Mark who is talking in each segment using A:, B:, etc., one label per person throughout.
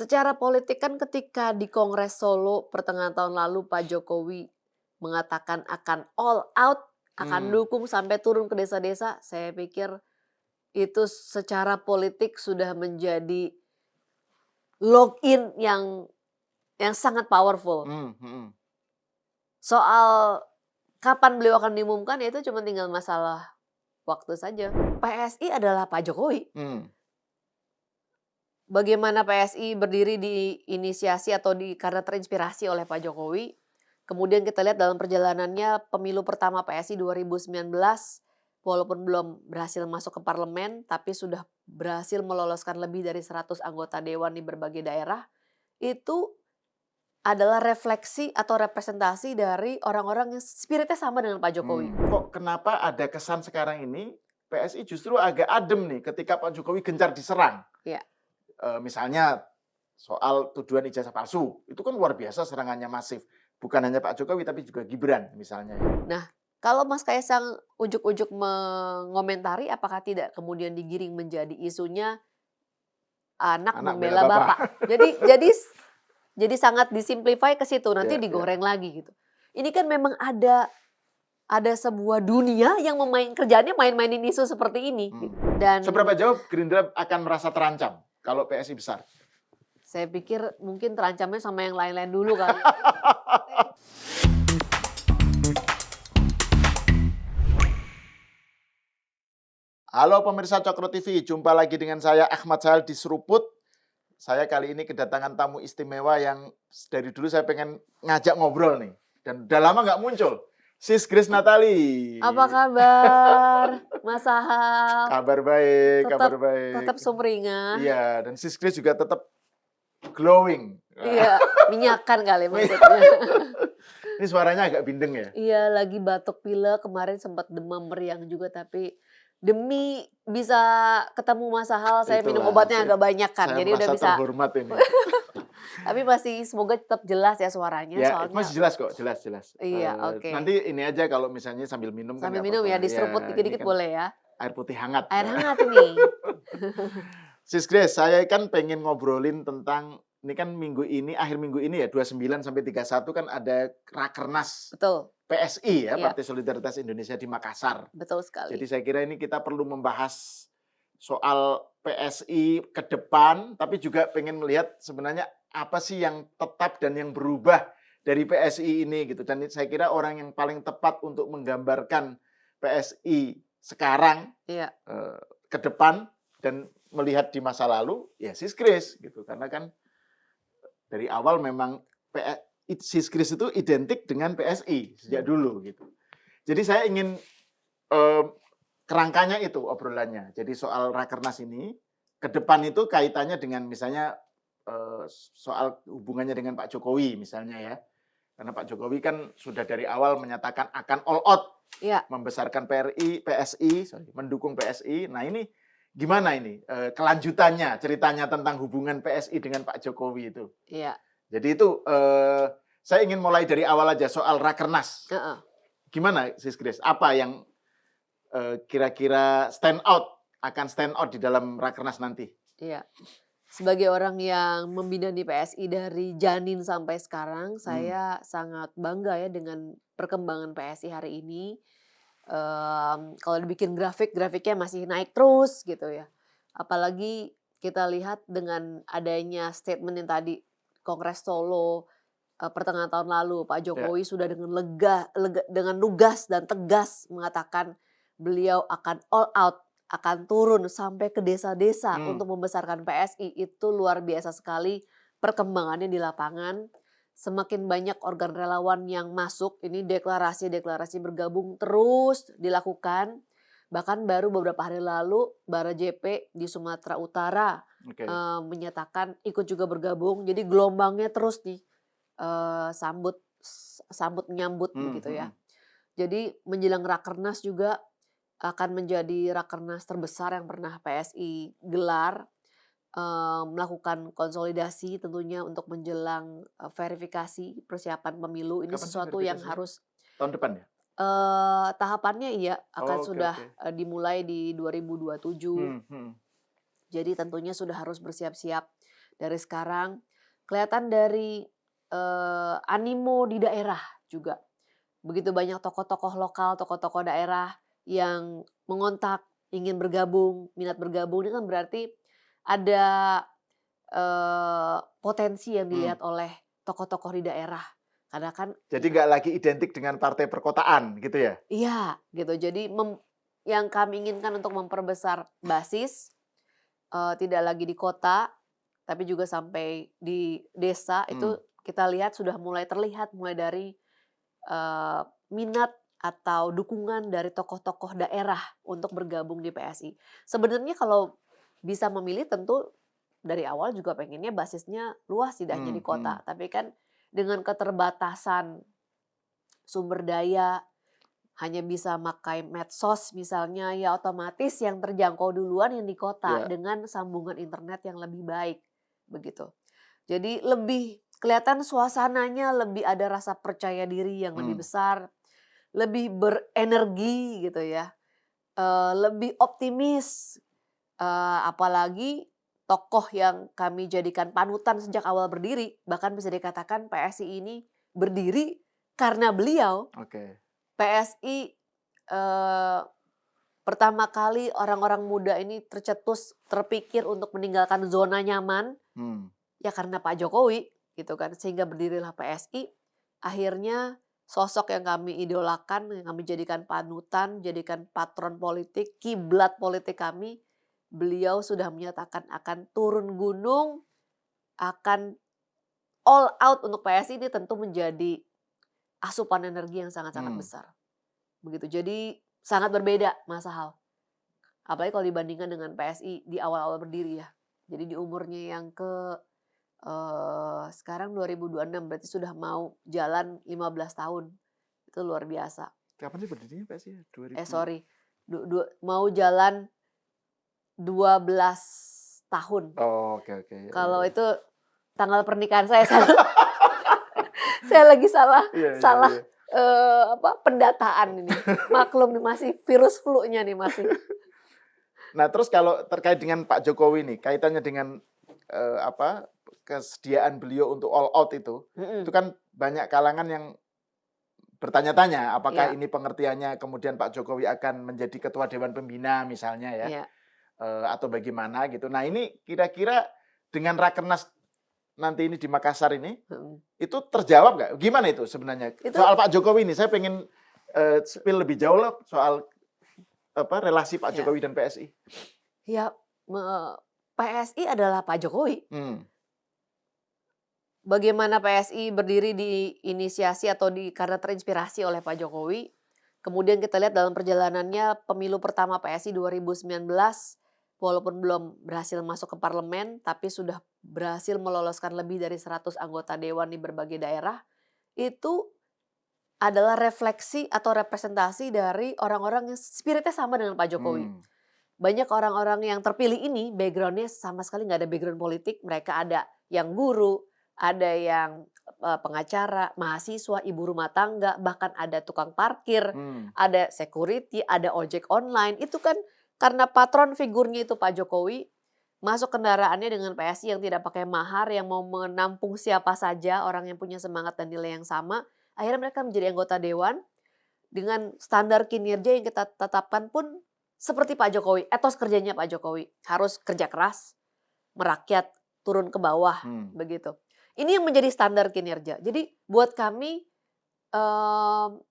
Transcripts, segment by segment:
A: Secara politik kan ketika di Kongres Solo pertengahan tahun lalu Pak Jokowi mengatakan akan all out, akan
B: Hmm,
A: dukung sampai turun ke desa-desa, saya pikir itu secara politik sudah menjadi login yang sangat powerful.
B: hmm, mhm,
A: Soal kapan beliau akan diumumkan ya itu cuma tinggal masalah waktu saja. PSI adalah Pak Jokowi.
B: hmm.
A: Bagaimana PSI berdiri diinisiasi atau karena terinspirasi oleh Pak Jokowi. Kemudian kita lihat dalam perjalanannya pemilu pertama PSI 2019, walaupun belum berhasil masuk ke parlemen, tapi sudah berhasil meloloskan lebih dari 100 anggota dewan di berbagai daerah. Itu adalah refleksi atau representasi dari orang-orang yang spiritnya sama dengan Pak Jokowi.
B: Kok kenapa ada kesan sekarang ini PSI justru agak adem nih ketika Pak Jokowi gencar diserang?
A: Ya.
B: Misalnya soal tuduhan ijazah palsu, itu kan luar biasa serangannya masif. Bukan hanya Pak Jokowi tapi juga Gibran misalnya ya.
A: Nah, kalau Mas Kaisang ujuk-ujuk mengomentari apakah tidak kemudian digiring menjadi isunya anak
B: Anak bela
A: membela
B: bapak.
A: bapak. Jadi sangat disimplify ke situ, nanti
B: Ya, ya.
A: digoreng lagi gitu. Ini kan memang ada sebuah dunia yang kerjaannya main-mainin isu seperti ini
B: Hmm.
A: gitu. Dan
B: Seberapa jauh Gerindra akan merasa terancam kalau PSI besar?
A: saya pikir mungkin terancamnya sama yang lain-lain dulu kali.
B: Halo pemirsa Cokro TV, jumpa lagi dengan saya Ahmad Sahal di Seruput. Saya kali ini kedatangan tamu istimewa yang dari dulu saya pengen ngajak ngobrol nih. Dan udah lama nggak muncul. Sis Grace Natali.
A: Apa kabar Mas Sahal?
B: Kabar baik,
A: Tetap
B: kabar baik.
A: tetap sumringah?
B: Iya, dan Sis Grace juga tetap glowing.
A: Iya, minyakan kali maksudnya.
B: Ini suaranya agak bindeng ya?
A: Iya, lagi batuk pilek, kemarin sempat demam meriang juga, tapi demi bisa ketemu Mas Sahal, saya minum
B: Itulah,
A: obatnya agak banyak kan,
B: saya
A: jadi udah
B: merasa
A: bisa.
B: terhormat ini.
A: Tapi masih semoga tetap jelas ya suaranya,
B: Ya,
A: soalnya
B: masih jelas kok, jelas, jelas.
A: iya, oke.
B: Nanti ini aja kalau misalnya sambil minum kan
A: Sambil
B: nggak
A: minum ya,
B: apa-apa.
A: diseruput
B: Ya, ini
A: dikit-dikit
B: kan
A: boleh ya?
B: air putih hangat.
A: Air hangat ini.
B: Sis Grace, saya kan pengen ngobrolin tentang ini kan minggu ini, akhir minggu ini ya, 29 sampai 31 kan ada Rakernas
A: Betul,
B: PSI ya,
A: iya,
B: Partai Solidaritas Indonesia di Makassar.
A: betul
B: Jadi
A: sekali.
B: saya kira ini kita perlu membahas soal PSI ke depan, tapi juga pengen melihat sebenarnya apa sih yang tetap dan yang berubah dari PSI ini gitu. Dan saya kira orang yang paling tepat untuk menggambarkan PSI sekarang
A: Iya,
B: ke depan dan melihat di masa lalu ya Sis Grace gitu. Karena kan dari awal memang Sis Grace itu identik dengan PSI sejak dulu gitu. Jadi saya ingin eh, kerangkanya itu obrolannya. Jadi soal Rakernas ini ke depan itu kaitannya dengan misalnya soal hubungannya dengan Pak Jokowi misalnya ya. Karena Pak Jokowi kan sudah dari awal menyatakan akan all out
A: iya,
B: membesarkan mendukung PSI. Nah ini gimana ini kelanjutannya ceritanya tentang hubungan PSI dengan Pak Jokowi itu.
A: iya,
B: Jadi itu saya ingin mulai dari awal aja soal Rakernas.
A: heeh,
B: Gimana Sis Grace? Apa yang kira-kira akan stand out di dalam Rakernas nanti?
A: iya. Sebagai orang yang membina di PSI dari janin sampai sekarang,
B: Hmm.
A: saya sangat bangga ya dengan perkembangan PSI hari ini. Kalau dibikin grafik, grafiknya masih naik terus gitu ya. Apalagi kita lihat dengan adanya statement yang tadi Kongres Solo pertengahan tahun lalu, Pak
B: Ya.
A: Jokowi sudah dengan dengan lugas dan tegas mengatakan beliau akan all out, akan turun sampai ke desa-desa
B: Hmm.
A: untuk membesarkan PSI. Itu luar biasa sekali perkembangannya di lapangan. Semakin banyak organ relawan yang masuk, ini deklarasi-deklarasi bergabung terus dilakukan. Bahkan baru beberapa hari lalu Bara JP di Sumatera Utara
B: Oke.
A: menyatakan ikut juga bergabung. Jadi gelombangnya terus nih sambut menyambut
B: Hmm,
A: begitu ya.
B: hmm.
A: Jadi menjelang Rakernas juga akan menjadi Rakernas terbesar yang pernah PSI gelar, melakukan konsolidasi tentunya untuk menjelang, verifikasi persiapan pemilu. Ini
B: Kapan sih
A: sesuatu yang
B: verifikasinya?
A: harus,
B: Tahun depan ya?
A: tahapannya iya akan
B: Oh, oke,
A: sudah,
B: oke.
A: dimulai di 2027.
B: Hmm, hmm.
A: Jadi tentunya sudah harus bersiap-siap dari sekarang. Kelihatan dari animo di daerah juga. Begitu banyak tokoh-tokoh lokal, tokoh-tokoh daerah yang mengontak, ingin bergabung, minat bergabung. Ini kan berarti ada potensi yang
B: Hmm.
A: dilihat oleh tokoh-tokoh di daerah. Karena kan
B: Jadi nggak lagi identik dengan partai perkotaan gitu ya?
A: iya gitu. Jadi yang kami inginkan untuk memperbesar basis, tidak lagi di kota, tapi juga sampai di desa itu
B: Hmm.
A: kita lihat sudah mulai terlihat mulai dari minat atau dukungan dari tokoh-tokoh daerah untuk bergabung di PSI. Sebenarnya kalau bisa memilih tentu dari awal juga pengennya basisnya luas tidak hanya
B: Hmm.
A: di kota, tapi kan dengan keterbatasan sumber daya hanya bisa pakai medsos misalnya, ya otomatis yang terjangkau duluan yang di kota
B: Ya.
A: dengan sambungan internet yang lebih baik, begitu. Jadi lebih kelihatan suasananya lebih ada rasa percaya diri yang lebih
B: Hmm.
A: besar, lebih berenergi gitu ya, lebih optimis, apalagi tokoh yang kami jadikan panutan sejak awal berdiri, bahkan bisa dikatakan PSI ini berdiri karena beliau.
B: Oke.
A: PSI, pertama kali orang-orang muda ini tercetus, terpikir untuk meninggalkan zona nyaman,
B: Hmm.
A: ya karena Pak Jokowi gitu kan, sehingga berdirilah PSI. Akhirnya sosok yang kami idolakan, yang kami jadikan panutan, jadikan patron politik, kiblat politik kami, beliau sudah menyatakan akan turun gunung, akan all out untuk PSI. Ini tentu menjadi asupan energi yang sangat-sangat
B: Hmm.
A: besar. Begitu, jadi sangat berbeda Mas Hal. Apalagi kalau dibandingkan dengan PSI di awal-awal berdiri ya. Jadi di umurnya yang sekarang 2026 berarti sudah mau jalan 15 tahun. Itu luar biasa.
B: Kapan sih berdirinya PSI? 2000?
A: Sorry, mau jalan 12 tahun.
B: Oh, oke oke.
A: Kalau itu tanggal pernikahan saya salah. Saya lagi salah
B: Iya iya
A: salah,
B: iya.
A: pendataan ini. Maklum nih masih virus flu-nya nih masih.
B: Nah, terus kalau terkait dengan Pak Jokowi nih, kaitannya dengan kesediaan beliau untuk all out itu
A: Mhm,
B: kan banyak kalangan yang bertanya-tanya apakah
A: iya
B: ini pengertiannya kemudian Pak Jokowi akan menjadi ketua dewan pembina misalnya ya,
A: iya,
B: atau bagaimana gitu. Nah, ini kira-kira dengan rakernas nanti ini di Makassar ini,
A: mhm.
B: itu terjawab nggak? Gimana itu sebenarnya?
A: Itu
B: Soal Pak Jokowi ini, saya pengen spill lebih jauh lah soal relasi Pak
A: ya
B: Jokowi dan PSI.
A: ya, PSI adalah Pak Jokowi.
B: Hmm.
A: Bagaimana PSI berdiri diinisiasi atau karena terinspirasi oleh Pak Jokowi. Kemudian kita lihat dalam perjalanannya pemilu pertama PSI 2019, walaupun belum berhasil masuk ke parlemen, tapi sudah berhasil meloloskan lebih dari 100 anggota dewan di berbagai daerah. Itu adalah refleksi atau representasi dari orang-orang yang spiritnya sama dengan Pak Jokowi.
B: Hmm.
A: Banyak orang-orang yang terpilih ini background-nya sama sekali nggak ada background politik. Mereka ada yang guru, ada yang pengacara, mahasiswa, ibu rumah tangga, bahkan ada tukang parkir,
B: Hmm.
A: ada security, ada ojek online. Itu kan karena patron figurnya itu Pak Jokowi, masuk kendaraannya dengan PSI yang tidak pakai mahar, yang mau menampung siapa saja, orang yang punya semangat dan nilai yang sama. Akhirnya mereka menjadi anggota dewan dengan standar kinerja yang kita tetapkan pun seperti Pak Jokowi, etos kerjanya Pak Jokowi. Harus kerja keras, merakyat, turun ke bawah,
B: Hmm.
A: begitu. Ini yang menjadi standar kinerja. Jadi buat kami, mmm,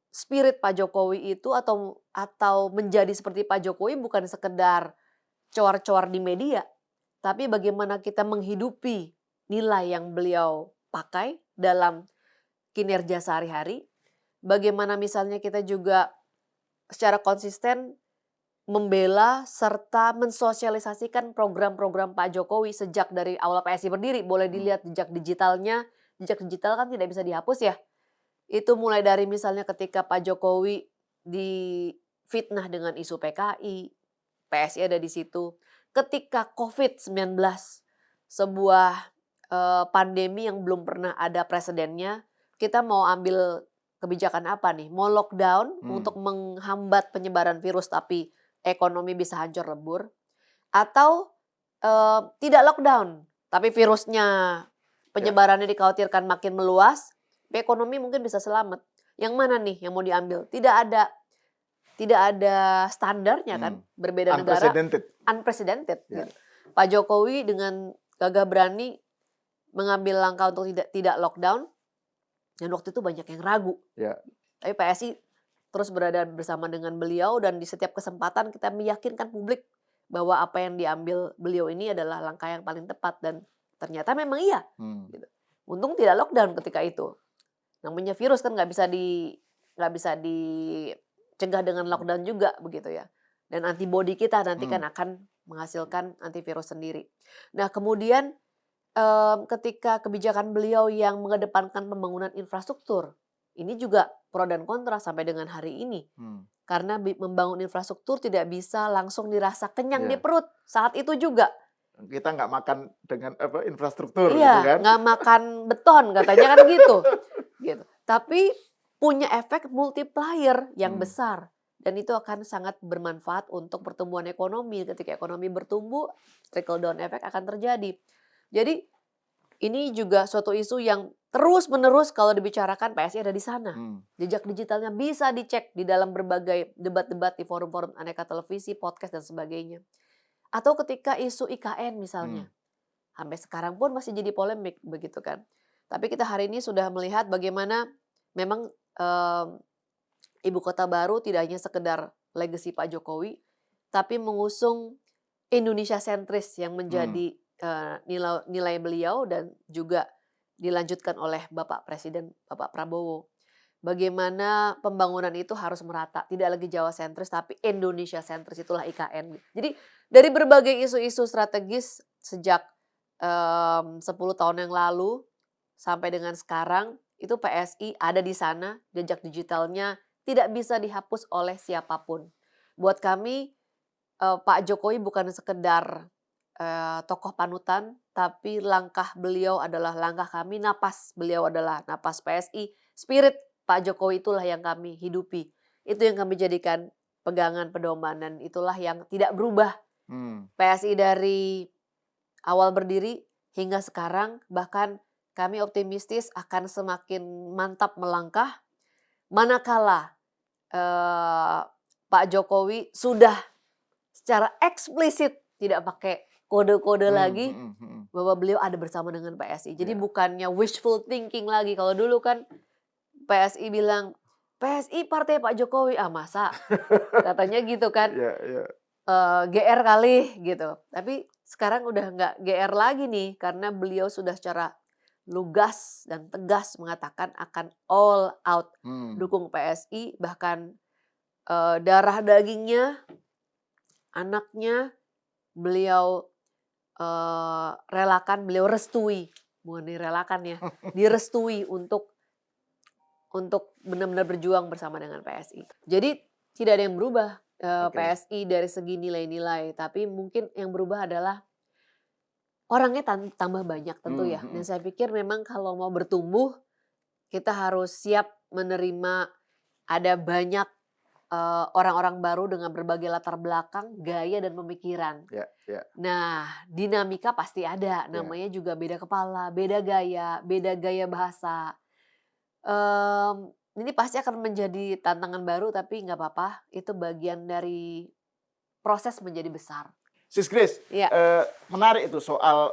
A: spirit Pak Jokowi itu atau menjadi seperti Pak Jokowi bukan sekedar coar-coar di media, tapi bagaimana kita menghidupi nilai yang beliau pakai dalam kinerja sehari-hari. Bagaimana misalnya kita juga secara konsisten membela serta mensosialisasikan program-program Pak Jokowi sejak dari awal PSI berdiri. Boleh
B: Hmm.
A: dilihat jejak digitalnya, jejak digital kan tidak bisa dihapus ya. Itu mulai dari misalnya ketika Pak Jokowi difitnah dengan isu PKI, PSI ada di situ. Ketika COVID-19, sebuah pandemi yang belum pernah ada presidennya, kita mau ambil kebijakan apa nih? Mau lockdown
B: Hmm.
A: untuk menghambat penyebaran virus tapi ekonomi bisa hancur lebur, atau tidak lockdown, tapi virusnya penyebarannya dikhawatirkan makin meluas, ekonomi mungkin bisa selamat. Yang mana nih yang mau diambil? Tidak ada standarnya kan, berbeda negara,
B: Unprecedented.
A: unprecedented
B: Ya.
A: gitu. Pak Jokowi dengan gagah berani mengambil langkah untuk tidak lockdown, dan waktu itu banyak yang ragu.
B: Ya.
A: Tapi PSI terus berada bersama dengan beliau dan di setiap kesempatan kita meyakinkan publik bahwa apa yang diambil beliau ini adalah langkah yang paling tepat dan ternyata memang iya. Gitu. Untung tidak lockdown ketika itu. Namanya virus kan nggak bisa dicegah dengan lockdown juga begitu ya. Dan antibodi kita nanti kan akan menghasilkan antivirus sendiri. Nah kemudian ketika kebijakan beliau yang mengedepankan pembangunan infrastruktur, ini juga pro dan kontra sampai dengan hari ini. Karena membangun infrastruktur tidak bisa langsung dirasa kenyang di perut saat itu juga.
B: Kita nggak makan dengan infrastruktur, gitu
A: Iya,
B: kan?
A: nggak makan beton katanya kan gitu. Tapi punya efek multiplier yang besar. Dan itu akan sangat bermanfaat untuk pertumbuhan ekonomi. Ketika ekonomi bertumbuh, trickle down effect akan terjadi. Jadi ini juga suatu isu yang terus-menerus kalau dibicarakan PSI ada di sana. Jejak digitalnya bisa dicek di dalam berbagai debat-debat di forum-forum aneka televisi, podcast, dan sebagainya. Atau ketika isu IKN misalnya. Sampai sekarang pun masih jadi polemik begitu kan. Tapi kita hari ini sudah melihat bagaimana memang ibu kota baru tidak hanya sekedar legacy Pak Jokowi, tapi mengusung Indonesia sentris yang menjadi nilai beliau dan juga dilanjutkan oleh Bapak Presiden, Bapak Prabowo. Bagaimana pembangunan itu harus merata, tidak lagi Jawa sentris tapi Indonesia sentris, itulah IKN. Jadi dari berbagai isu-isu strategis sejak 10 tahun yang lalu sampai dengan sekarang itu PSI ada di sana, jejak digitalnya tidak bisa dihapus oleh siapapun. Buat kami Pak Jokowi bukan sekedar tokoh panutan, tapi langkah beliau adalah langkah kami, napas beliau adalah napas PSI, spirit Pak Jokowi itulah yang kami hidupi. Itu yang kami jadikan pegangan, pedoman, dan itulah yang tidak berubah. PSI dari awal berdiri hingga sekarang, bahkan kami optimistis akan semakin mantap melangkah manakala Pak Jokowi sudah secara eksplisit tidak pakai kode-kode lagi bahwa beliau ada bersama dengan PSI. Jadi bukannya wishful thinking lagi. Kalau dulu kan PSI bilang, PSI partai Pak Jokowi, masa? Katanya gitu kan. GR kali gitu. Tapi sekarang udah nggak GR lagi nih karena beliau sudah secara lugas dan tegas mengatakan akan all out dukung PSI, bahkan darah dagingnya, anaknya beliau relakan, beliau restui, bukan direlakan ya, direstui untuk benar-benar berjuang bersama dengan PSI. Jadi tidak ada yang berubah PSI dari segi nilai-nilai, tapi mungkin yang berubah adalah orangnya tambah banyak tentu ya. Dan saya pikir memang kalau mau bertumbuh, kita harus siap menerima ada banyak orang-orang baru dengan berbagai latar belakang, gaya dan pemikiran. Nah, dinamika pasti ada. Namanya juga beda kepala, beda gaya bahasa. Ini pasti akan menjadi tantangan baru, tapi nggak apa-apa. Itu bagian dari proses menjadi besar.
B: Sis Grace, menarik itu soal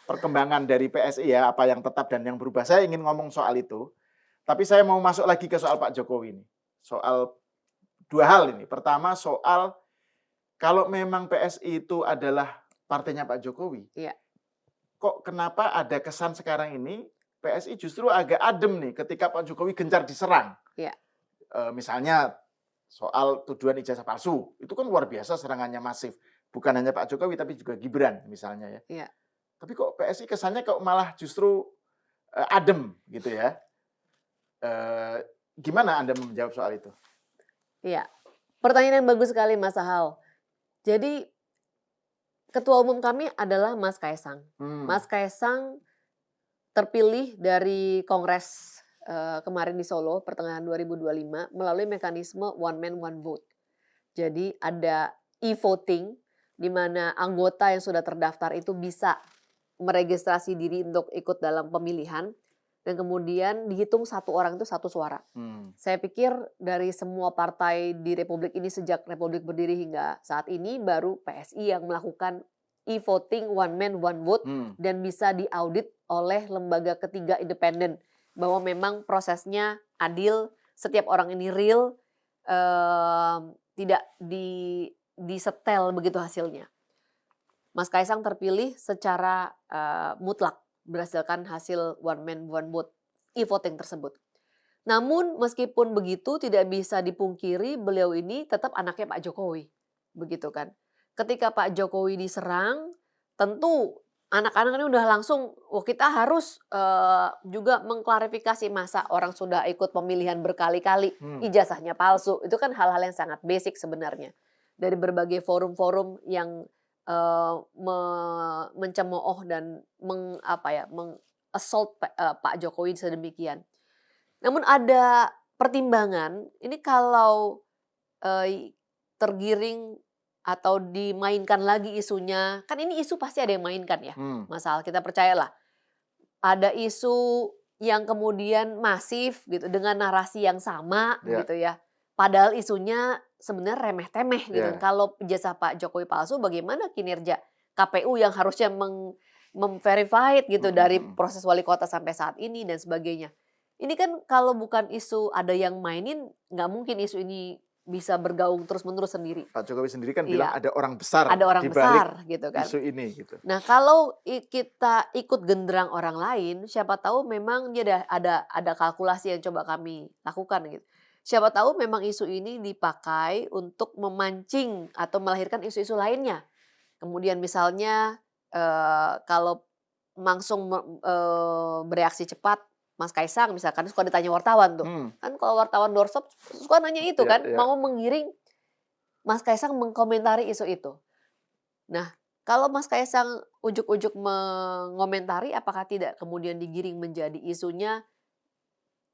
B: perkembangan dari PSI ya, apa yang tetap dan yang berubah. Saya ingin ngomong soal itu, tapi saya mau masuk lagi ke soal Pak Jokowi ini. Soal dua hal ini. Pertama soal kalau memang PSI itu adalah partainya Pak Jokowi, kok kenapa ada kesan sekarang ini PSI justru agak adem nih ketika Pak Jokowi gencar diserang. Misalnya soal tuduhan ijazah palsu, itu kan luar biasa serangannya masif. Bukan hanya Pak Jokowi tapi juga Gibran misalnya ya. Tapi kok PSI kesannya kok malah justru adem gitu ya. Gimana Anda menjawab soal itu?
A: Iya, pertanyaan yang bagus sekali Mas Sahal. Jadi ketua umum kami adalah Mas Kaisang. Mas Kaisang terpilih dari Kongres kemarin di Solo pertengahan 2025 melalui mekanisme one man one vote. Jadi ada e-voting di mana anggota yang sudah terdaftar itu bisa meregistrasi diri untuk ikut dalam pemilihan dan kemudian dihitung satu orang itu satu suara. Saya pikir dari semua partai di Republik ini sejak Republik berdiri hingga saat ini baru PSI yang melakukan e-voting one man one vote dan bisa diaudit oleh lembaga ketiga independen bahwa memang prosesnya adil, setiap orang ini real, tidak disetel begitu hasilnya. Mas Kaisang terpilih secara mutlak berdasarkan hasil one man one vote e-voting tersebut. Namun meskipun begitu tidak bisa dipungkiri beliau ini tetap anaknya Pak Jokowi, begitu kan. Ketika Pak Jokowi diserang, tentu anak-anak ini udah langsung, oh kita harus juga mengklarifikasi masa orang sudah ikut pemilihan berkali-kali, ijazahnya palsu, itu kan hal-hal yang sangat basic sebenarnya. Dari berbagai forum-forum yang mencemooh dan assault Pak Jokowi sedemikian. Namun ada pertimbangan, ini kalau tergiring atau dimainkan lagi isunya, kan ini isu pasti ada yang mainkan ya, masalah kita percayalah. Ada isu yang kemudian masif gitu dengan narasi yang sama gitu ya. Padahal isunya sebenarnya remeh-temeh gitu. Kalau ijazah Pak Jokowi palsu, bagaimana kinerja KPU yang harusnya memverified gitu dari proses wali kota sampai saat ini dan sebagainya. Ini kan kalau bukan isu ada yang mainin, nggak mungkin isu ini bisa bergaung terus-menerus sendiri.
B: Pak Jokowi sendiri kan bilang ada orang besar
A: ada orang
B: di balik
A: besar gitu kan.
B: isu ini gitu.
A: Nah, kalau kita ikut genderang orang lain, siapa tahu memang dia ada kalkulasi yang coba kami lakukan gitu. Siapa tahu memang isu ini dipakai untuk memancing atau melahirkan isu-isu lainnya. Kemudian misalnya kalau langsung bereaksi cepat, Mas Kaisang misalkan suka ditanya wartawan tuh. Kan kalau wartawan doorstop suka nanya itu kan, mau menggiring Mas Kaisang mengkomentari isu itu. Nah, kalau Mas Kaisang ujuk-ujuk mengomentari, apakah tidak kemudian digiring menjadi isunya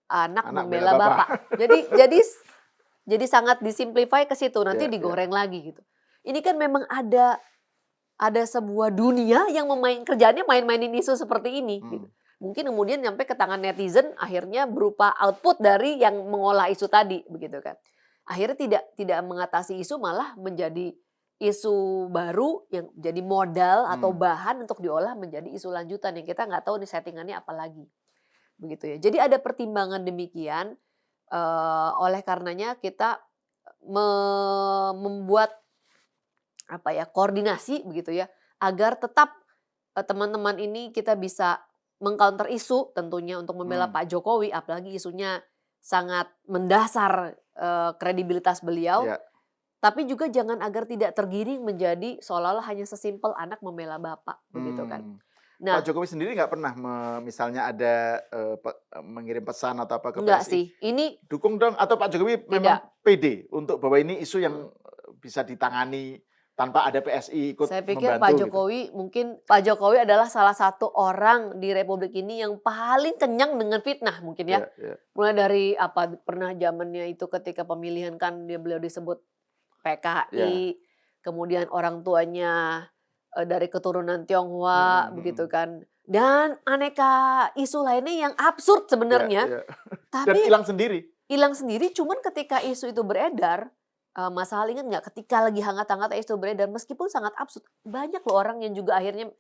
A: anak membela bapak. Jadi sangat disimplify ke situ, nanti digoreng lagi gitu. Ini kan memang ada sebuah dunia yang kerjaannya main-mainin isu seperti ini gitu. Mungkin kemudian sampai ke tangan netizen akhirnya berupa output dari yang mengolah isu tadi begitu kan. Akhirnya tidak mengatasi isu, malah menjadi isu baru yang jadi modal atau bahan untuk diolah menjadi isu lanjutan yang kita nggak tahu nih settingannya apa lagi. Begitu ya. Jadi ada pertimbangan demikian, oleh karenanya kita membuat koordinasi begitu ya, agar tetap teman-teman ini kita bisa meng-counter isu tentunya untuk membela Pak Jokowi, apalagi isunya sangat mendasar kredibilitas beliau. Tapi juga jangan agar tidak tergiring menjadi seolah-olah hanya sesimpel anak membela bapak, begitu kan. Nah,
B: Pak Jokowi sendiri nggak pernah misalnya ada mengirim pesan atau apa ke
A: enggak
B: PSI?
A: sih, ini
B: Dukung dong, atau Pak Jokowi memang pede untuk bahwa ini isu yang bisa ditangani tanpa ada PSI ikut
A: saya pikir
B: membantu
A: Pak
B: gitu?
A: Jokowi Pak Jokowi adalah salah satu orang di Republik ini yang paling kenyang dengan fitnah mungkin ya. Mulai dari pernah zamannya itu ketika pemilihan kan beliau disebut PKI, kemudian orang tuanya dari keturunan Tionghoa begitu kan. Dan aneka isu lainnya yang absurd sebenarnya.
B: Dan
A: Tapi
B: hilang sendiri.
A: hilang sendiri, cuman ketika isu itu beredar, Mas Hal ingat nggak ketika lagi hangat-hangat isu beredar meskipun sangat absurd, banyak loh orang yang juga akhirnya,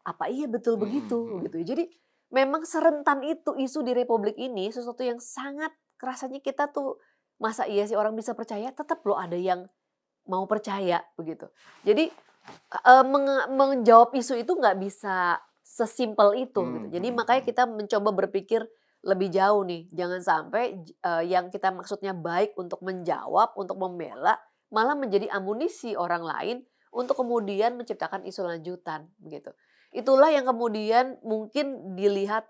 A: apa iya betul begitu gitu. Jadi memang serentan itu isu di Republik ini, sesuatu yang sangat rasanya kita tuh masa iya sih orang bisa percaya, tetap loh ada yang mau percaya begitu. Jadi menjawab isu itu nggak bisa sesimpel itu gitu. Jadi makanya kita mencoba berpikir lebih jauh nih, jangan sampai yang kita maksudnya baik untuk menjawab, untuk membela, malah menjadi amunisi orang lain untuk kemudian menciptakan isu lanjutan begitu. Itulah yang kemudian mungkin dilihat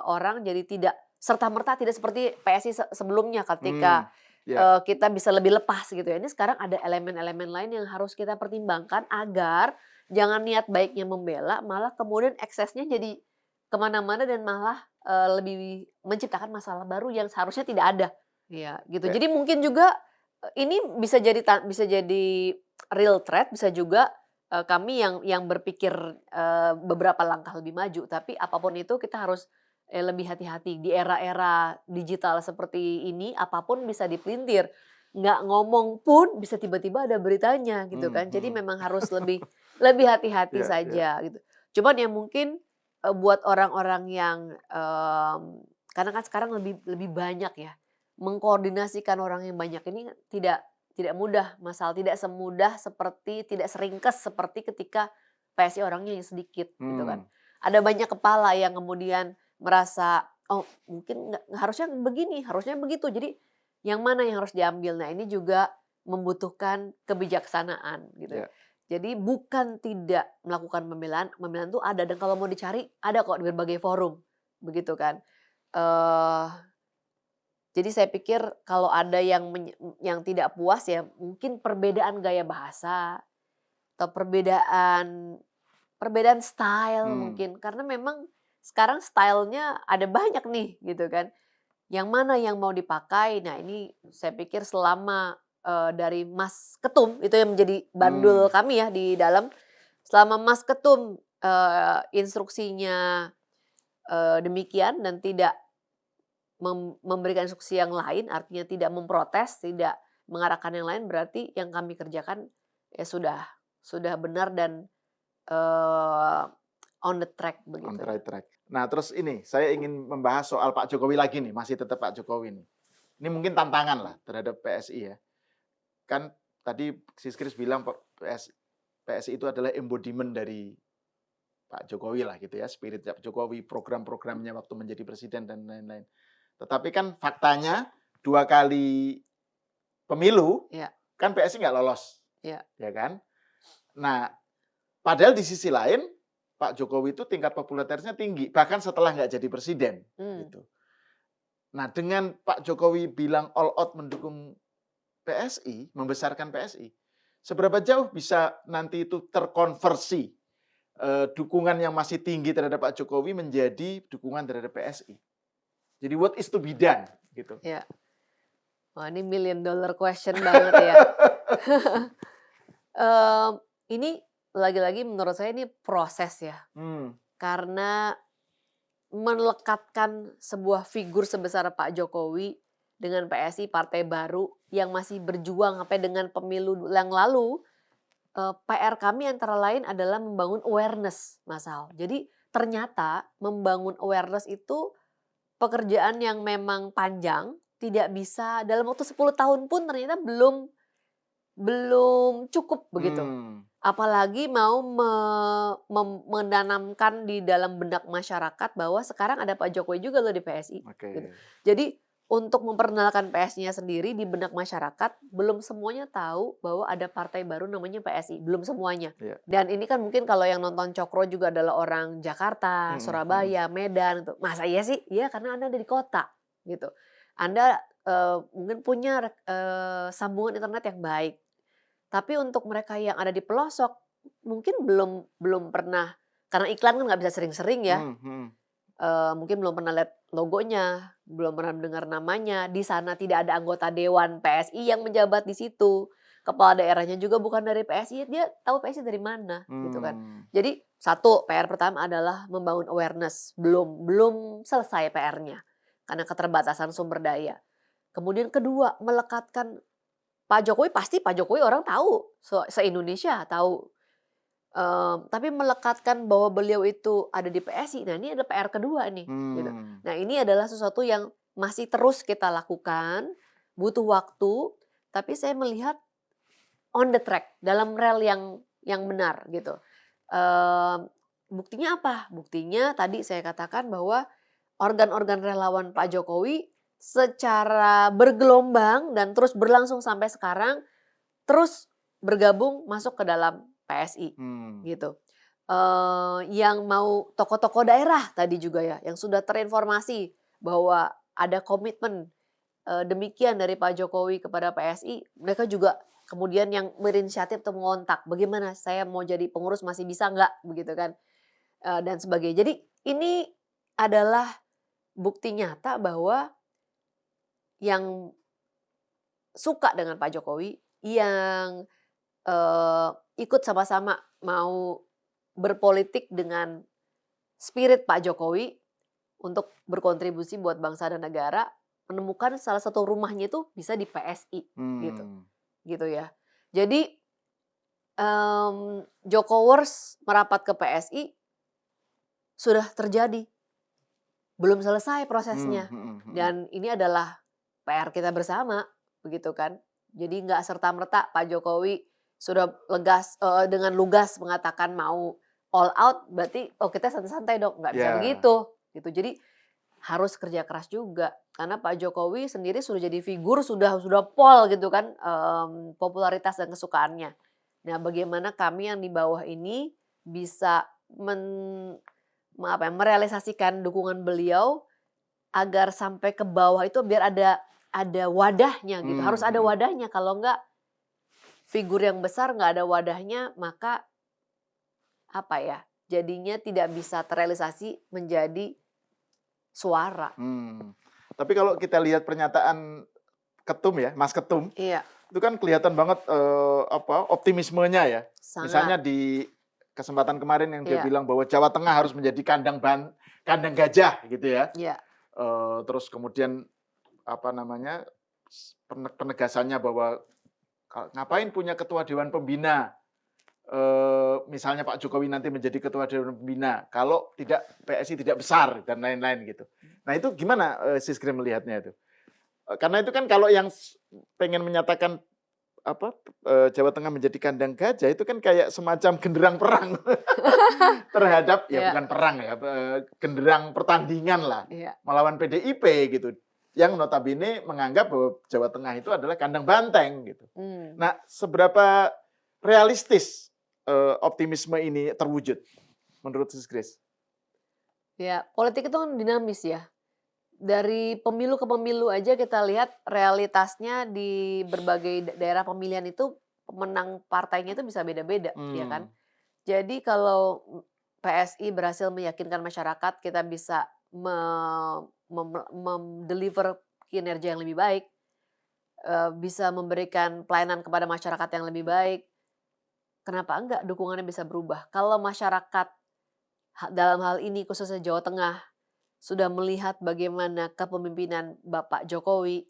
A: orang jadi tidak serta-merta tidak seperti PSI sebelumnya ketika kita bisa lebih lepas gitu ya. Ini sekarang ada elemen-elemen lain yang harus kita pertimbangkan agar jangan niat baiknya membela, malah kemudian eksesnya jadi kemana-mana dan malah lebih menciptakan masalah baru yang seharusnya tidak ada. Iya gitu. Jadi mungkin juga ini bisa jadi real threat, bisa juga kami yang berpikir, beberapa langkah lebih maju, tapi apapun itu kita harus, lebih hati-hati. Di era-era digital seperti ini, apapun bisa dipelintir. Nggak ngomong pun bisa tiba-tiba ada beritanya gitu
B: Hmm,
A: kan. Jadi
B: hmm.
A: memang harus lebih lebih hati-hati
B: Ya, ya.
A: saja gitu. Cuman ya mungkin, buat orang-orang yang, karena kan sekarang lebih lebih banyak ya, mengkoordinasikan orang yang banyak ini tidak tidak mudah, tidak semudah seperti tidak seringkes seperti ketika PSI orangnya yang sedikit gitu kan.
B: Hmm.
A: Ada banyak kepala yang kemudian merasa, "Oh mungkin nggak harusnya begini, harusnya begitu." Jadi yang mana yang harus diambil? Nah ini juga membutuhkan kebijaksanaan gitu.
B: Ya.
A: Jadi bukan tidak melakukan pembelaan, pembelaan itu ada dan kalau mau dicari ada kok di berbagai forum, begitu kan. Eee jadi saya pikir kalau ada yang tidak puas ya mungkin perbedaan gaya bahasa atau perbedaan perbedaan style
B: Hmm.
A: mungkin karena memang sekarang stylenya ada banyak nih gitu kan. Yang mana yang mau dipakai? Nah ini saya pikir selama, dari Mas Ketum itu yang menjadi bandul
B: Hmm.
A: kami ya di dalam, selama Mas Ketum, instruksinya, demikian dan tidak memberikan instruksi yang lain, artinya tidak memprotes, tidak mengarahkan yang lain, berarti yang kami kerjakan ya sudah benar dan, eee, on the track
B: On
A: begitu
B: the
A: ya.
B: right track. Nah, terus ini saya ingin membahas soal Pak Jokowi lagi nih, masih tetap Pak Jokowi nih. Ini mungkin tantangan lah terhadap PSI ya. Kan tadi Siskris bilang PSI itu adalah embodiment dari Pak Jokowi lah gitu ya, spirit Pak Jokowi, program-programnya waktu menjadi presiden dan lain-lain. Tetapi kan faktanya 2 kali pemilu
A: Iya
B: kan PSI nggak lolos,
A: iya.
B: ya kan? Nah, padahal di sisi lain Pak Jokowi itu tingkat popularitasnya tinggi, bahkan setelah nggak jadi presiden,
A: Mmm.
B: gitu. Nah, dengan Pak Jokowi bilang all out mendukung PSI, membesarkan PSI, seberapa jauh bisa nanti itu terkonversi, dukungan yang masih tinggi terhadap Pak Jokowi menjadi dukungan terhadap PSI? Jadi what is to be done, gitu.
A: Iya. Wah ini million dollar question banget ya. Mmm, ini lagi-lagi menurut saya ini proses ya,
B: Hmm,
A: karena melekatkan sebuah figur sebesar Pak Jokowi dengan PSI partai baru yang masih berjuang sampai dengan pemilu yang lalu, PR kami antara lain adalah membangun awareness, Mas Al. Jadi ternyata membangun awareness itu pekerjaan yang memang panjang, tidak bisa dalam waktu 10 tahun pun ternyata belum belum cukup begitu.
B: hmm,
A: Apalagi mau menanamkan di dalam benak masyarakat bahwa sekarang ada Pak Jokowi juga loh di PSI
B: oke.
A: gitu. Jadi untuk memperkenalkan PSI-nya sendiri di benak masyarakat belum semuanya tahu bahwa ada partai baru namanya PSI, belum semuanya.
B: Iya.
A: Dan ini kan mungkin kalau yang nonton Cokro juga adalah orang Jakarta,
B: Mhm, mhm.
A: Surabaya, Medan itu. Masa iya sih? Iya karena Anda ada di kota gitu. Anda, mungkin punya sambungan internet yang baik. Tapi untuk mereka yang ada di pelosok, mungkin belum belum pernah karena iklan kan nggak bisa sering-sering ya,
B: Mhm, mhm.
A: mungkin belum pernah lihat logonya, belum pernah mendengar namanya, di sana tidak ada anggota dewan PSI yang menjabat di situ, kepala daerahnya juga bukan dari PSI, dia tahu PSI dari mana, gitu kan.
B: Mmm,
A: Jadi satu, PR pertama adalah membangun awareness, belum belum selesai PR-nya, karena keterbatasan sumber daya. Kemudian kedua, melekatkan Pak Jokowi pasti Pak Jokowi orang tahu, se-Indonesia tahu, tapi melekatkan bahwa beliau itu ada di PSI, nah ini ada PR kedua nih, gitu.
B: mmm,
A: Nah ini adalah sesuatu yang masih terus kita lakukan, butuh waktu, tapi saya melihat on the track, dalam rel yang benar gitu. Buktinya apa? Buktinya tadi saya katakan bahwa organ-organ relawan Pak Jokowi secara bergelombang dan terus berlangsung sampai sekarang terus bergabung masuk ke dalam PSI
B: mmm,
A: gitu. Yang mau tokoh-tokoh daerah tadi juga ya, yang sudah terinformasi bahwa ada komitmen, demikian dari Pak Jokowi kepada PSI, mereka juga kemudian yang berinisiatif untuk mengontak, "Bagaimana saya mau jadi pengurus masih bisa nggak?" Begitu kan, dan sebagainya. Jadi ini adalah bukti nyata bahwa yang suka dengan Pak Jokowi, yang ikut sama-sama mau berpolitik dengan spirit Pak Jokowi untuk berkontribusi buat bangsa dan negara, menemukan salah satu rumahnya itu bisa di PSI gitu,
B: Hmm.
A: gitu ya. Jadi, Jokowers merapat ke PSI sudah terjadi, belum selesai prosesnya
B: Hmm.
A: dan ini adalah PR kita bersama, begitu kan. Jadi nggak serta-merta Pak Jokowi sudah dengan lugas mengatakan mau all out, berarti, oh kita santai-santai dong, nggak bisa
B: Ya.
A: begitu, gitu. Jadi harus kerja keras juga, karena Pak Jokowi sendiri sudah jadi figur, sudah pol gitu kan, popularitas dan kesukaannya. Nah, bagaimana kami yang di bawah ini bisa merealisasikan dukungan beliau agar sampai ke bawah itu biar ada wadahnya gitu, harus ada
B: Hmm.
A: wadahnya, kalau enggak figur yang besar nggak ada wadahnya, maka apa ya, jadinya tidak bisa terrealisasi menjadi suara.
B: Hmm. Tapi kalau kita lihat pernyataan Ketum ya, Mas Ketum,
A: Iya,
B: itu kan kelihatan banget optimismenya ya.
A: sangat.
B: Misalnya di kesempatan kemarin yang dia
A: Iya,
B: bilang bahwa Jawa Tengah harus menjadi kandang gajah gitu ya.
A: iya,
B: Terus kemudian penegasannya bahwa ngapain punya ketua dewan pembina, misalnya Pak Jokowi nanti menjadi ketua dewan pembina kalau tidak PSI tidak besar dan lain-lain gitu. Nah itu gimana Siskri melihatnya itu? Karena itu kan kalau yang pengen menyatakan Jawa Tengah menjadi kandang gajah itu kan kayak semacam genderang perang terhadap ya
A: iya,
B: bukan perang ya, genderang pertandingan lah
A: iya,
B: melawan PDIP gitu. Yang notabene menganggap bahwa Jawa Tengah itu adalah kandang banteng gitu.
A: mmm.
B: Nah, seberapa realistis optimisme ini terwujud menurut Sis Grace?
A: Ya, politik itu kan dinamis ya. Dari pemilu ke pemilu aja kita lihat realitasnya di berbagai daerah pemilihan itu pemenang partainya itu bisa beda-beda, ya kan.
B: Hmm.
A: Jadi kalau PSI berhasil meyakinkan masyarakat kita bisa deliver kinerja yang lebih baik, bisa memberikan pelayanan kepada masyarakat yang lebih baik, kenapa enggak dukungannya bisa berubah. Kalau masyarakat dalam hal ini khususnya Jawa Tengah sudah melihat bagaimana kepemimpinan Bapak Jokowi,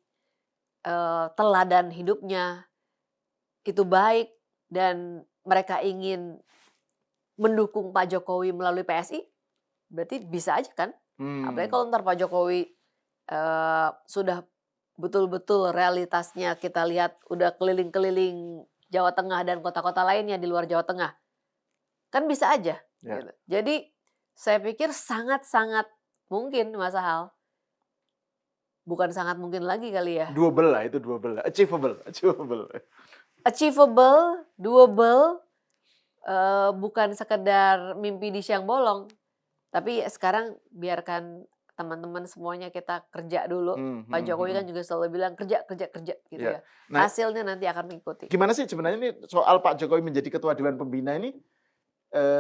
A: teladan hidupnya itu baik dan mereka ingin mendukung Pak Jokowi melalui PSI, berarti bisa aja kan? Apalagi
B: Hmm.
A: kalau ntar Pak Jokowi, sudah betul-betul realitasnya kita lihat udah keliling-keliling Jawa Tengah dan kota-kota lainnya di luar Jawa Tengah, kan bisa aja
B: Ya.
A: gitu. Jadi saya pikir sangat-sangat mungkin Mas Hal, bukan sangat mungkin lagi kali ya.
B: Doable lah itu doable, achievable, achievable.
A: Achievable, doable, bukan sekedar mimpi di siang bolong. Tapi sekarang biarkan teman-teman semuanya kita kerja dulu. Pak Jokowi kan
B: Hmm.
A: juga selalu bilang, "Kerja kerja kerja," gitu
B: Ya.
A: ya.
B: Nah,
A: Hasilnya nanti akan mengikuti.
B: gimana sih sebenarnya ini soal Pak Jokowi menjadi ketua dewan pembina ini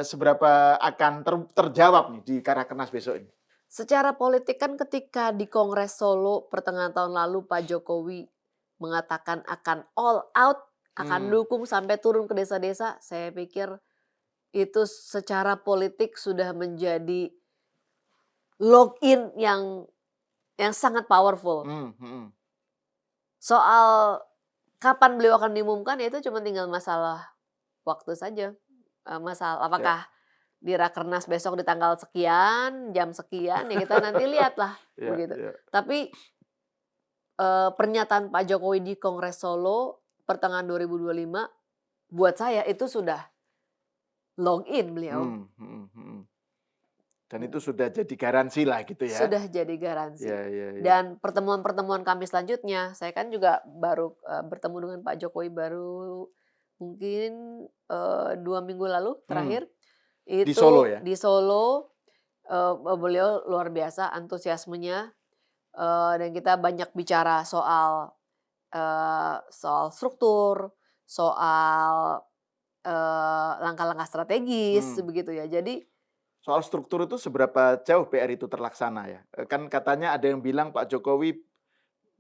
B: seberapa akan terjawab nih di Karakenas besok ini?
A: Secara politik kan ketika di Kongres Solo pertengahan tahun lalu Pak Jokowi mengatakan akan all out, akan
B: Hmm.
A: dukung sampai turun ke desa-desa, saya pikir itu secara politik sudah menjadi login yang sangat powerful.
B: Hmm.
A: Soal kapan beliau akan diumumkan ya itu cuma tinggal masalah waktu saja, masalah
B: Ya,
A: apakah di rakernas besok di tanggal sekian, jam sekian, ya kita nanti lihatlah
B: ya,
A: begitu.
B: ya.
A: Tapi, pernyataan Pak Jokowi di Kongres Solo pertengahan 2025 buat saya itu sudah login beliau,
B: Hmm. Dan itu sudah jadi garansi lah gitu ya?
A: sudah jadi garansi.
B: Ya, ya, ya.
A: Dan pertemuan-pertemuan kami selanjutnya, saya kan juga baru, bertemu dengan Pak Jokowi baru mungkin, 2 minggu lalu
B: Hmm.
A: terakhir,
B: Di Solo
A: itu
B: ya?
A: di Solo, beliau luar biasa antusiasmenya, dan kita banyak bicara soal struktur, soal, langkah-langkah strategis
B: Hmm.
A: begitu ya. Jadi
B: Soal struktur itu seberapa jauh PR itu terlaksana ya? Kan katanya ada yang bilang Pak Jokowi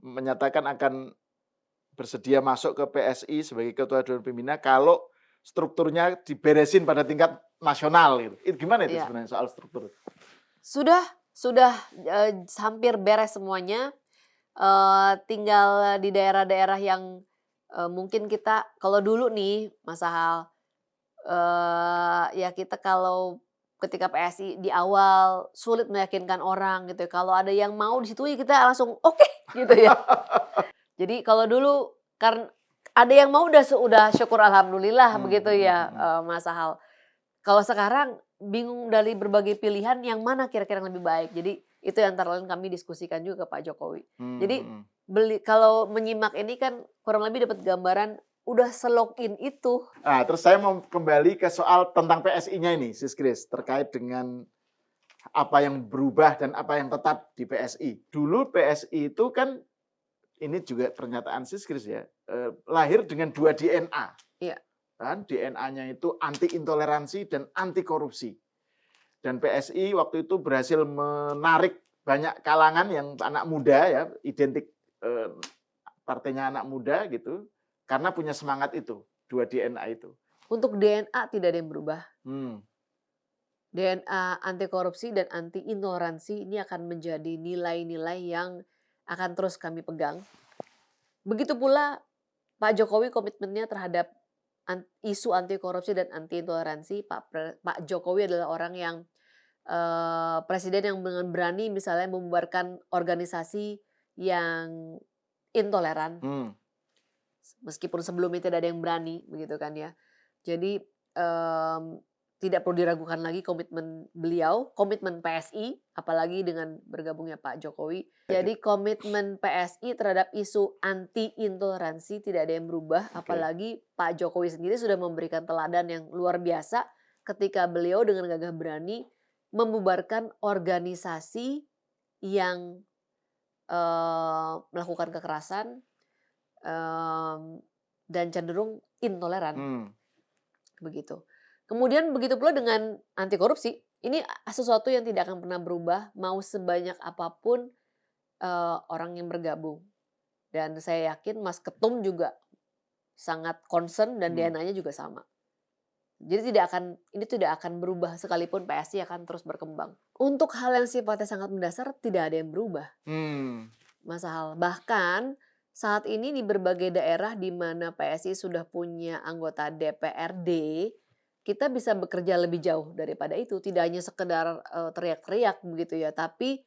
B: menyatakan akan bersedia masuk ke PSI sebagai ketua dewan pembina kalau strukturnya diberesin pada tingkat nasional gitu. Gimana itu
A: Iya.
B: sebenarnya soal struktur?
A: Sudah, hampir beres semuanya, tinggal di daerah-daerah yang, mungkin kita kalau dulu nih Mas Sahal, ya kita kalau ketika PSI di awal sulit meyakinkan orang gitu ya, kalau ada yang mau di situ ya kita langsung oke gitu ya. Jadi kalau dulu ada yang mau udah syukur alhamdulillah
B: Hmm,
A: begitu
B: hmm,
A: ya,
B: hmm,
A: Mas Sahal. Kalau sekarang bingung dari berbagai pilihan yang mana kira-kira yang lebih baik. Jadi itu yang antara lain kami diskusikan juga ke Pak Jokowi.
B: hmm,
A: Jadi
B: hmm.
A: kalau menyimak ini kan kurang lebih dapat gambaran udah se-lock-in itu.
B: Nah, terus saya mau kembali ke soal tentang PSI-nya ini, Sis Kris, terkait dengan apa yang berubah dan apa yang tetap di PSI. Dulu PSI itu kan, ini juga pernyataan Sis Kris ya, lahir dengan 2 DNA.
A: Iya.
B: Kan DNA-nya itu anti intoleransi dan anti korupsi. Dan PSI waktu itu berhasil menarik banyak kalangan yang anak muda ya, identik partainya anak muda gitu, karena punya semangat itu, 2 DNA itu.
A: Untuk DNA tidak ada yang berubah.
B: Hmm.
A: DNA anti korupsi dan anti intoleransi ini akan menjadi nilai-nilai yang akan terus kami pegang. Begitu pula Pak Jokowi komitmennya terhadap isu anti korupsi dan anti intoleransi. Pak Jokowi adalah orang yang presiden yang dengan berani misalnya membubarkan organisasi yang intoleran,
B: Hmm.
A: meskipun sebelumnya tidak ada yang berani, begitu kan ya. Jadi tidak perlu diragukan lagi komitmen beliau, komitmen PSI, apalagi dengan bergabungnya Pak Jokowi.
B: Ya,
A: Jadi
B: gitu.
A: komitmen PSI terhadap isu anti intoleransi tidak ada yang berubah,
B: Oke.
A: apalagi Pak Jokowi sendiri sudah memberikan teladan yang luar biasa ketika beliau dengan gagah berani membubarkan organisasi yang melakukan kekerasan dan cenderung intoleran,
B: Hmm.
A: begitu. Kemudian begitu pula dengan anti korupsi, ini sesuatu yang tidak akan pernah berubah mau sebanyak apapun orang yang bergabung. Dan saya yakin Mas Ketum juga sangat concern dan
B: Hmm.
A: DNA-nya juga sama. Jadi ini tidak akan berubah sekalipun PSI akan terus berkembang. Untuk hal yang sifatnya sangat mendasar tidak ada yang berubah.
B: Hmm.
A: Mas Sahal. Bahkan saat ini di berbagai daerah di mana PSI sudah punya anggota DPRD, kita bisa bekerja lebih jauh daripada itu. Tidak hanya sekedar teriak-teriak begitu ya, tapi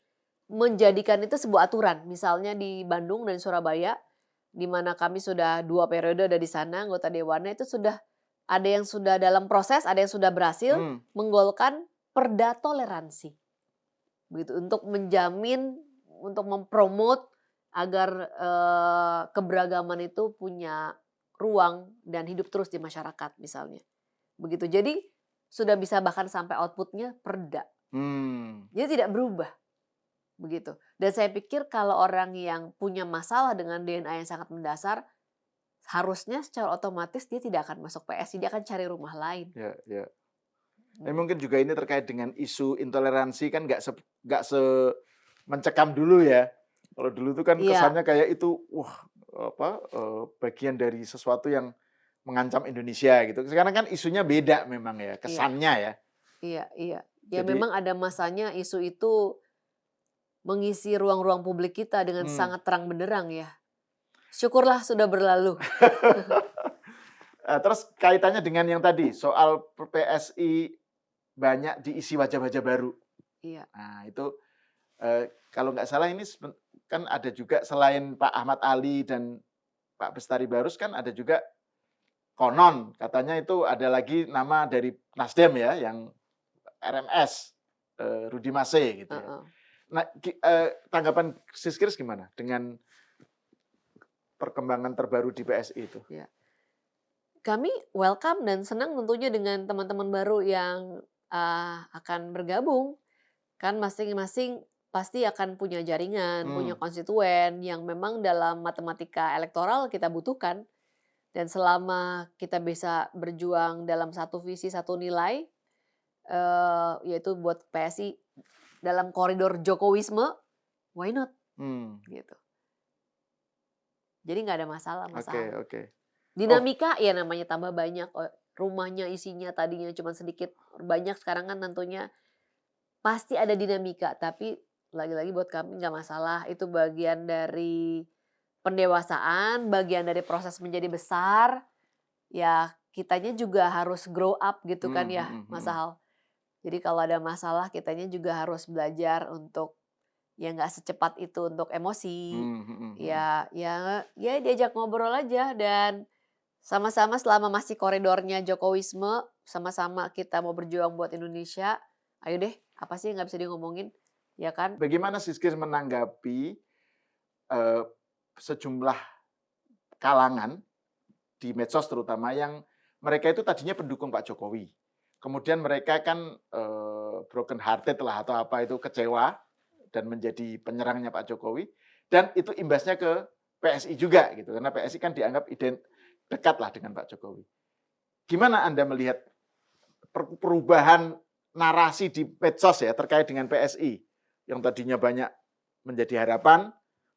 A: menjadikan itu sebuah aturan. Misalnya di Bandung dan Surabaya, di mana kami sudah 2 periode ada di sana, anggota dewannya itu sudah ada yang sudah dalam proses, ada yang sudah berhasil
B: Hmm.
A: menggolkan perda toleransi. Begitu, untuk menjamin, untuk mempromot agar keberagaman itu punya ruang dan hidup terus di masyarakat misalnya. Begitu. Jadi sudah bisa bahkan sampai outputnya perda.
B: Hmm.
A: Jadi tidak berubah. Begitu. Dan saya pikir kalau orang yang punya masalah dengan DNA yang sangat mendasar, harusnya secara otomatis dia tidak akan masuk PSI, dia akan cari rumah lain.
B: Ya, ya. Mungkin juga ini terkait dengan isu intoleransi kan nggak se mencekam dulu ya. Kalau dulu itu kan
A: Iya,
B: kesannya kayak itu bagian dari sesuatu yang mengancam Indonesia gitu. Sekarang kan isunya beda memang ya,
A: iya,
B: kesannya ya.
A: iya, iya. Ya
B: Jadi
A: memang ada masanya isu itu mengisi ruang-ruang publik kita dengan
B: hmm.
A: sangat terang benderang ya. Syukurlah sudah berlalu.
B: Terus kaitannya dengan yang tadi soal PSI banyak diisi wajah-wajah baru.
A: Iya,
B: Nah, itu kalau nggak salah ini kan ada juga selain Pak Ahmad Ali dan Pak Bestari Barus kan ada juga konon katanya itu ada lagi nama dari Nasdem ya yang RMS Rudi Mase gitu ya.
A: heeh.
B: Nah, tanggapan Siskris gimana dengan perkembangan terbaru di PSI itu?
A: Iya. Kami welcome dan senang tentunya dengan teman-teman baru yang akan bergabung. Kan masing-masing pasti akan punya jaringan, punya
B: Hmm.
A: konstituen yang memang dalam matematika elektoral kita butuhkan. Dan selama kita bisa berjuang dalam satu visi, satu nilai, yaitu buat PSI dalam koridor Jokowisme, why not?
B: Hmm.
A: Gitu. Jadi nggak ada
B: Oke,
A: masalah-masalah.
B: oke. Oh,
A: Dinamika ya namanya tambah banyak, rumahnya isinya tadinya cuma sedikit, banyak sekarang kan tentunya pasti ada dinamika, tapi lagi-lagi buat kami nggak masalah, itu bagian dari pendewasaan, bagian dari proses menjadi besar, ya kitanya juga harus grow up gitu kan ya,
B: mhm,
A: Mas
B: mhm.
A: Al. Jadi kalau ada masalah kitanya juga harus belajar untuk ya nggak secepat itu untuk emosi,
B: Mhm, mhm, mhm.
A: ya diajak ngobrol aja dan sama-sama selama masih koridornya Jokowisme, sama-sama kita mau berjuang buat Indonesia, ayo deh, apa sih yang nggak bisa diomongin, ya kan?
B: Bagaimana Siskis menanggapi, eee, sejumlah kalangan di medsos terutama yang mereka itu tadinya pendukung Pak Jokowi. Kemudian mereka kan, broken hearted lah atau apa itu, kecewa dan menjadi penyerangnya Pak Jokowi dan itu imbasnya ke PSI juga gitu, karena PSI kan dianggap dekat lah dengan Pak Jokowi. Gimana Anda melihat perubahan narasi di medsos ya terkait dengan PSI yang tadinya banyak menjadi harapan,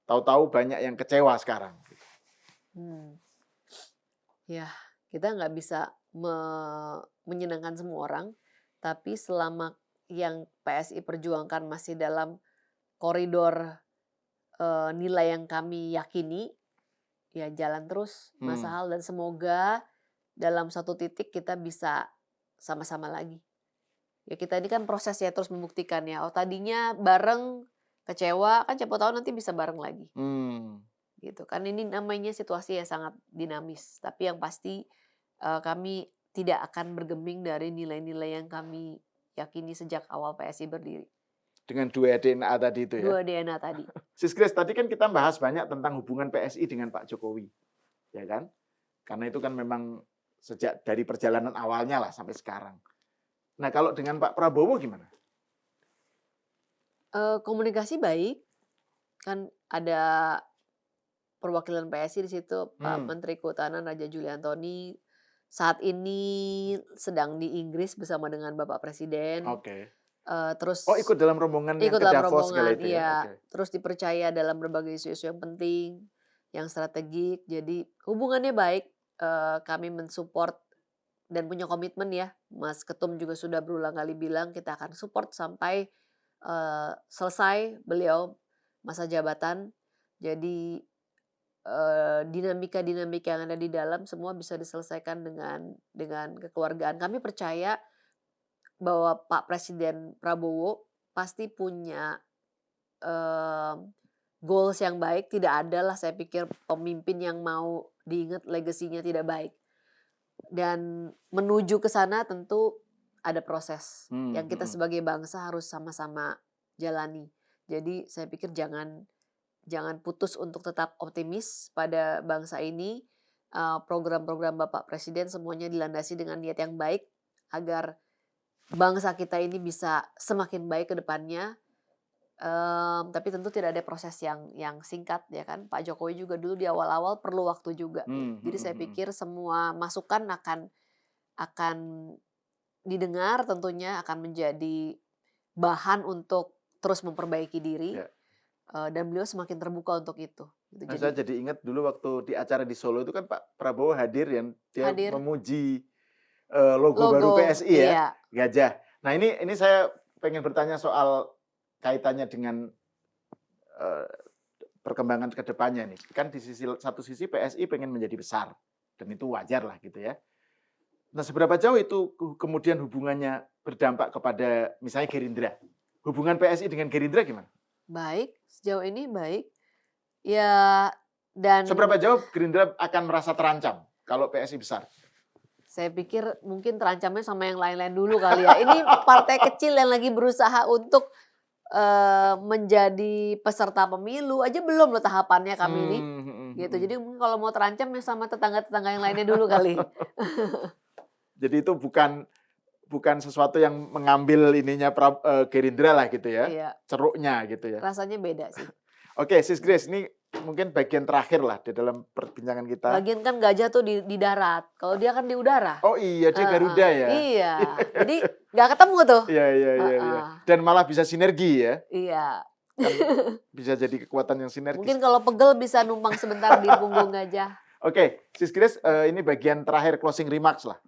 B: tahu-tahu banyak yang kecewa sekarang?
A: Hmm, ya kita nggak bisa menyenangkan semua orang, tapi selama yang PSI perjuangkan masih dalam koridor nilai yang kami yakini, ya jalan terus Mas
B: Hmm,
A: Hal dan semoga dalam satu titik kita bisa sama-sama lagi. Ya kita ini kan proses ya terus membuktikan ya, oh tadinya bareng kecewa kan siapa tahu nanti bisa bareng lagi
B: hmm.
A: gitu kan. Ini namanya situasi ya sangat dinamis, tapi yang pasti kami tidak akan bergeming dari nilai-nilai yang kami yakini sejak awal PSI berdiri.
B: Dengan 2 DNA tadi itu ya.
A: 2 DNA tadi.
B: Sis Grace, tadi kan kita bahas banyak tentang hubungan PSI dengan Pak Jokowi, ya kan? Karena itu kan memang sejak dari perjalanan awalnya lah sampai sekarang. Nah, kalau dengan Pak Prabowo gimana?
A: Komunikasi baik, kan ada perwakilan PSI di situ, Pak
B: Hmm,
A: Menteri Kehutanan Raja Juli Antoni, saat ini sedang di Inggris bersama dengan Bapak Presiden,
B: oke. Oh,
A: terus
B: ikut dalam rombongan yang
A: ikut
B: ke
A: dalam
B: Davos segala
A: rombongan
B: itu ya?
A: iya,
B: Oke.
A: terus dipercaya dalam berbagai isu-isu yang penting, yang strategik, jadi hubungannya baik, kami mensupport dan punya komitmen ya, Mas Ketum juga sudah berulang kali bilang kita akan support sampai, selesai beliau masa jabatan. Jadi dinamika-dinamika yang ada di dalam semua bisa diselesaikan dengan kekeluargaan. Kami percaya bahwa Pak Presiden Prabowo pasti punya, mmm, goals yang baik, tidak ada lah saya pikir pemimpin yang mau diingat legasinya tidak baik. Dan menuju ke sana tentu ada proses
B: Hmm,
A: yang kita
B: hmm.
A: sebagai bangsa harus sama-sama jalani. Jadi saya pikir jangan Jangan putus untuk tetap optimis pada bangsa ini, program-program Bapak Presiden semuanya dilandasi dengan niat yang baik, agar bangsa kita ini bisa semakin baik ke depannya, tapi tentu tidak ada proses yang singkat ya kan. Pak Jokowi juga dulu di awal-awal perlu waktu juga.
B: Hmm,
A: Jadi
B: hmm,
A: saya
B: hmm.
A: pikir semua masukan akan didengar tentunya, akan menjadi bahan untuk terus memperbaiki diri.
B: Ya.
A: Dan beliau semakin terbuka untuk itu, gitu.
B: Nah,
A: Jadi
B: saya jadi ingat dulu waktu di acara di Solo itu kan Pak Prabowo hadir yang dia
A: hadir
B: memuji logo baru
A: logo,
B: PSI ya,
A: iya,
B: gajah. Nah, ini saya pengen bertanya soal kaitannya dengan eh, perkembangan ke depannya nih. Kan di satu sisi PSI pengen menjadi besar dan itu wajar lah gitu ya. Nah, seberapa jauh itu kemudian hubungannya berdampak kepada misalnya Gerindra? Hubungan PSI dengan Gerindra gimana?
A: baik, sejauh ini baik. Ya dan
B: Seberapa jauh Gerindra akan merasa terancam kalau PSI besar?
A: saya pikir mungkin terancamnya sama yang lain-lain dulu kali ya. Ini partai kecil yang lagi berusaha untuk, menjadi peserta pemilu aja belum loh tahapannya kami ini,
B: Hmm, hmm,
A: gitu.
B: hmm.
A: Jadi mungkin kalau mau terancam ya sama tetangga-tetangga yang lainnya dulu kali.
B: Jadi itu bukan bukan sesuatu yang mengambil ininya Gerindra lah gitu ya,
A: Iya,
B: ceruknya gitu ya.
A: rasanya beda sih.
B: Oke, Sis Grace, ini mungkin bagian terakhir lah di dalam perbincangan kita.
A: Lagian kan gajah tuh di darat, kalau dia kan di udara.
B: Oh iya, dia
A: Heeh,
B: Garuda ya.
A: iya. Jadi nggak ketemu tuh.
B: Iya, iya, iya, iya.
A: Heeh,
B: Dan malah bisa sinergi ya.
A: iya.
B: Kan bisa jadi kekuatan yang sinergis.
A: Mungkin kalau pegel bisa numpang sebentar di punggung gajah.
B: Oke, Sis Grace, ini bagian terakhir closing remarks lah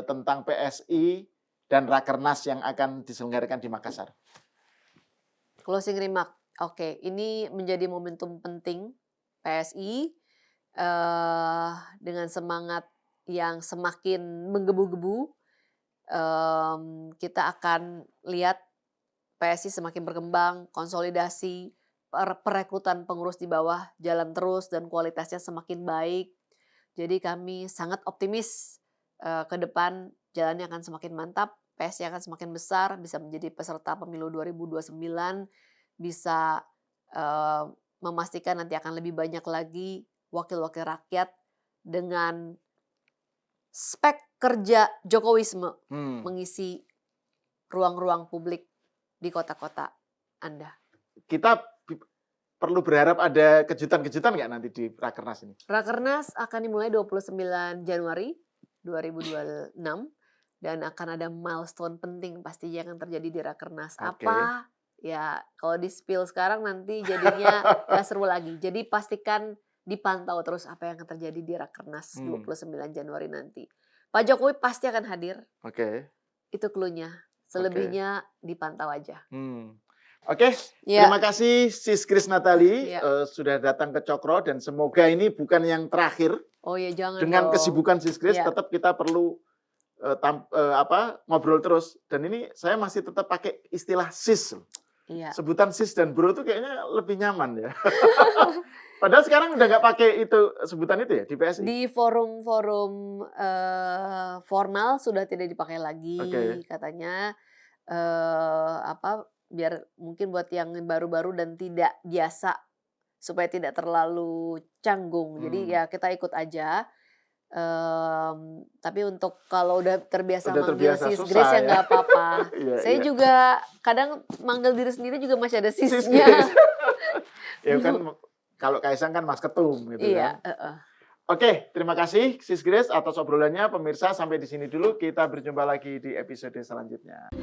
B: tentang PSI dan Rakernas yang akan diselenggarakan di Makassar.
A: Closing remark. Oke, ini menjadi momentum penting PSI dengan semangat yang semakin menggebu-gebu. Kita akan lihat PSI semakin berkembang, konsolidasi, perekrutan pengurus di bawah jalan terus dan kualitasnya semakin baik. Jadi kami sangat optimis ke depan jalannya akan semakin mantap, PSI akan semakin besar, bisa menjadi peserta pemilu 2029, bisa memastikan nanti akan lebih banyak lagi wakil-wakil rakyat dengan spek kerja Jokowisme mengisi ruang-ruang publik di kota-kota Anda.
B: Kita perlu berharap ada kejutan-kejutan nggak nanti di Rakernas ini?
A: Rakernas akan dimulai 29 Januari 2026 dan akan ada milestone penting pastinya yang terjadi di Rakernas.
B: Oke.
A: Apa? Ya, kalau di-spill sekarang nanti jadinya nggak seru lagi. Jadi pastikan dipantau terus apa yang akan terjadi di Rakernas 29 Januari nanti. Pak Jokowi pasti akan hadir.
B: Oke.
A: Itu clue-nya. Selebihnya dipantau aja.
B: Oke,
A: Ya.
B: terima kasih Sis Grace Natali
A: Ya.
B: sudah datang ke Cokro dan semoga ini bukan yang terakhir.
A: Oh ya, jangan
B: Dengan
A: dong.
B: kesibukan Sis Grace
A: Ya.
B: tetap kita perlu ngobrol terus, dan ini saya masih tetap pakai istilah sis.
A: Iya.
B: Sebutan sis dan bro itu kayaknya lebih nyaman ya. Padahal sekarang udah nggak pakai itu sebutan itu ya di PSI.
A: Di forum-forum formal sudah tidak dipakai lagi.
B: Oke.
A: Katanya biar mungkin buat yang baru-baru dan tidak biasa supaya tidak terlalu canggung. Jadi ya kita ikut aja. Tapi untuk kalau udah terbiasa manggil Sis
B: susah
A: Grace ya
B: ya.
A: nggak apa-apa.
B: Iya,
A: Saya
B: iya.
A: juga kadang manggil diri sendiri juga masih ada
B: Sis
A: sisnya.
B: Grace. Ya kan kalau Kaisang kan Mas Ketum gitu
A: Iya.
B: kan. Oke, terima kasih Sis Grace atas obrolannya. Pemirsa, sampai di sini dulu. Kita berjumpa lagi di episode selanjutnya.